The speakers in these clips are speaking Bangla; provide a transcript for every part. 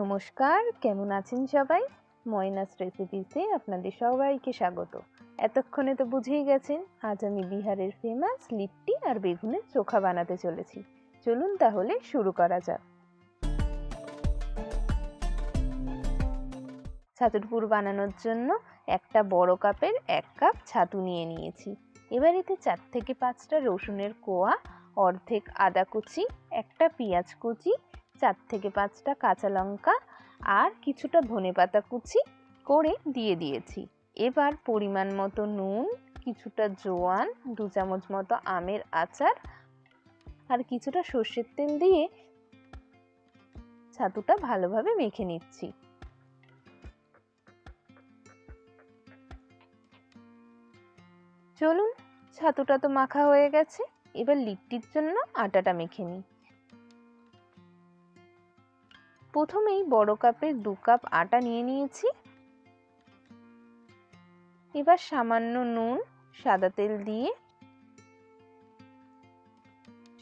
নমস্কার, কেমন আছেন সবাই? ময়নাস রেসিপিসে আপনাদের সবাইকে স্বাগত। এতক্ষণে তো বুঝেই গেছেন আজ আমি বিহারের ফেমাস লিট্টি আর বেগুনের চোখা বানাতে চলেছি। চলুন তাহলে শুরু করা যাক। ছাতুর পুর বানানোর জন্য একটা বড় কাপের 1 কাপ ছাতু নিয়ে নিয়েছি। এবার এতে 4 থেকে 5টা রসুনের কোয়া, অর্ধেক আদা কুচি, একটা পেঁয়াজ কুচি, 4 থেকে 5টা কাঁচা লঙ্কা আর কিছুটা ধনেপাতা কুচি করে দিয়ে দিয়েছি। এবার পরিমাণ মতো নুন, কিছুটা জোয়ান, 2 চামচ মতো আমের আচার আর কিছুটা সর্ষের তেল দিয়ে ছাতুটা ভালোভাবে মেখে নিচ্ছি। চলুন, ছাতুটা তো মাখা হয়ে গেছে, এবার লিট্টির জন্য আটাটা মেখে নিই। প্রথমেই বড় কাপের 2 কাপ আটা নিয়ে নিয়েছি। এবার সামান্য নুন, সাদা তেল দিয়ে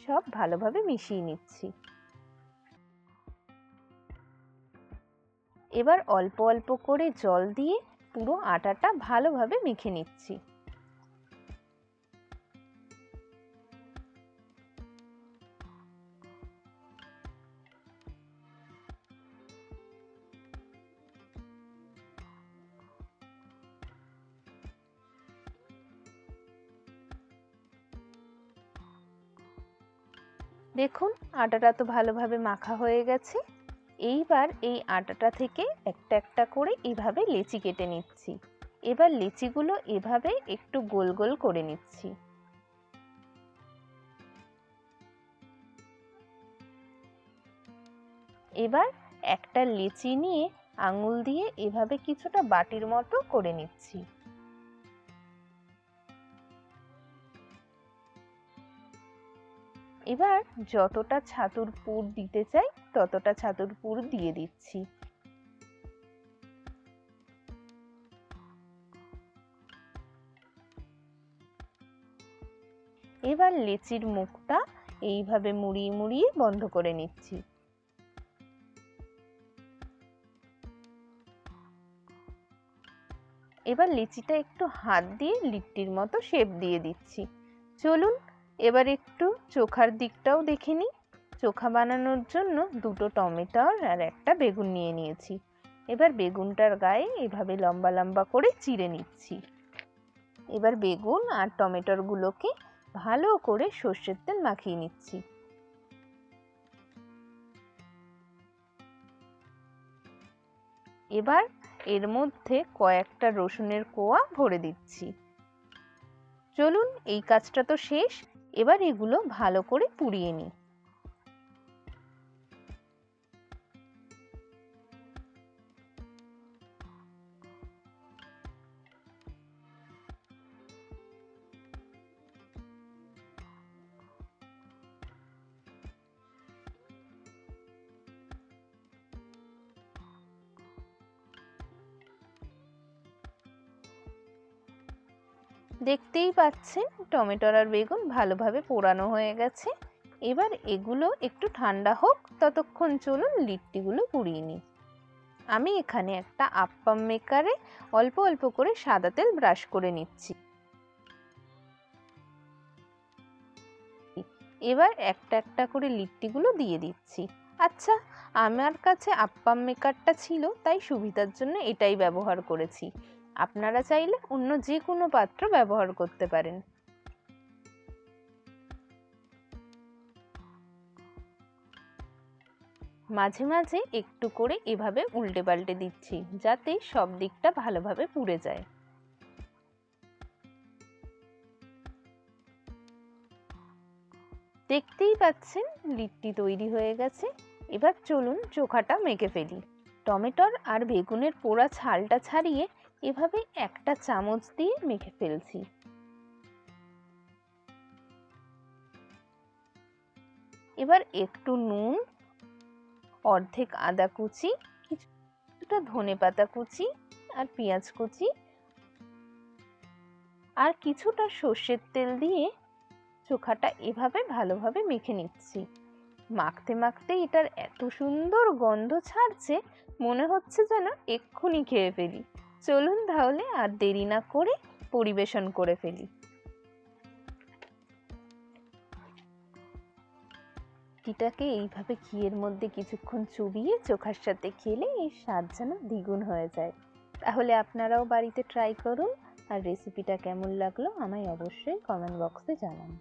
সব ভালোভাবে মিশিয়ে নিচ্ছি। এবার অল্প অল্প করে জল দিয়ে পুরো আটাটা ভালোভাবে মেখে নিচ্ছি। দেখুন, আটাটা তো ভালোভাবে মাখা হয়ে গেছে। এইবার এই আটাটা থেকে একটা একটা করে এভাবে লেচি কেটে নিচ্ছি। এবার লেচিগুলো এভাবে একটু গোল গোল করে নিচ্ছি। এবার একটা লেচি নিয়ে আঙুল দিয়ে এভাবে কিছুটা বাটির মতো করে নিচ্ছি। এবার যতটা ছাতুর পুর দিতে চাই ততটা ছাতুর পুর দিয়ে দিচ্ছি। এবার লেচির মুখটা এইভাবে মুড়িয়ে মুড়িয়ে বন্ধ করে নিচ্ছি। এবার লিচিটা একটু হাত দিয়ে লিট্টির মতো শেপ দিয়ে দিচ্ছি। চলুন এবার একটু চোখার দিকটাও দেখে নিই। চোখা বানানোর জন্য 2টো টমেটো আর একটা বেগুন নিয়ে নিয়েছি। এবার বেগুনটার গায়ে এভাবে লম্বা লম্বা করে চিড়ে নিচ্ছি। এবার বেগুন আর টমেটোর গুলোকে ভালো করে সর্ষের তেল মাখিয়ে নিচ্ছি। এবার এর মধ্যে কয়েকটা রসুনের কোয়া ভরে দিচ্ছি। চলুন, এই কাজটা তো শেষ, এবার এগুলো ভালো করে পুড়িয়ে নিই। দেখতেই পাচ্ছেন টমেটো আর বেগুন ভালোভাবে পোড়ানো হয়ে গেছে। এবার এগুলো একটু ঠান্ডা হোক, ততক্ষণ চলুন লিট্টিগুলো পুড়িয়ে নিই। আমি এখানে একটা আপ্পাম মেকারে অল্প অল্প করে সাদা তেল ব্রাশ করে নিচ্ছি। এবার একটা একটা করে লিট্টিগুলো দিয়ে দিচ্ছি। আচ্ছা, আমার কাছে আপ্পাম মেকারটা ছিল তাই সুবিধার জন্য এটাই ব্যবহার করেছি। আপনারা চাইলে অন্য যে কোনো পাত্র ব্যবহার করতে পারেন। মাঝে মাঝে একটু করে এভাবে উল্টে পাল্টে দিচ্ছি যাতে সব দিকটা ভালোভাবে পুড়ে যায়। দেখতেই পাচ্ছেন লিট্টি তৈরি হয়ে গেছে। এবার চলুন চোখাটা মেখে ফেলি। টমেটোর আর বেগুনের পোড়া ছালটা ছাড়িয়ে এভাবে একটা চামচ দিয়ে মেখে ফেলছি। এবার একটু নুন, অর্ধেক আদা কুচি, কিছুটা ধনেপাতা কুচি আর পেঁয়াজ কুচি আর কিছুটা সর্ষের তেল দিয়ে চোখাটা এভাবে ভালোভাবে মেখে নিচ্ছি। মাখতে মাখতে এটার এত সুন্দর গন্ধ ছাড়ছে, মনে হচ্ছে যেন এক্ষুনি খেয়ে ফেলি। চলুন তাহলে আর দেরি না করে পরিবেশন করে ফেলি। রুটিটাকে এইভাবে ঘিয়ের মধ্যে কিছুক্ষণ চুবিয়ে চোখার সাথে খেলে এর স্বাদ যেন দ্বিগুণ হয়ে যায়। তাহলে আপনারাও বাড়িতে ট্রাই করুন, আর রেসিপিটা কেমন লাগলো আমায় অবশ্যই কমেন্ট বক্সে জানান।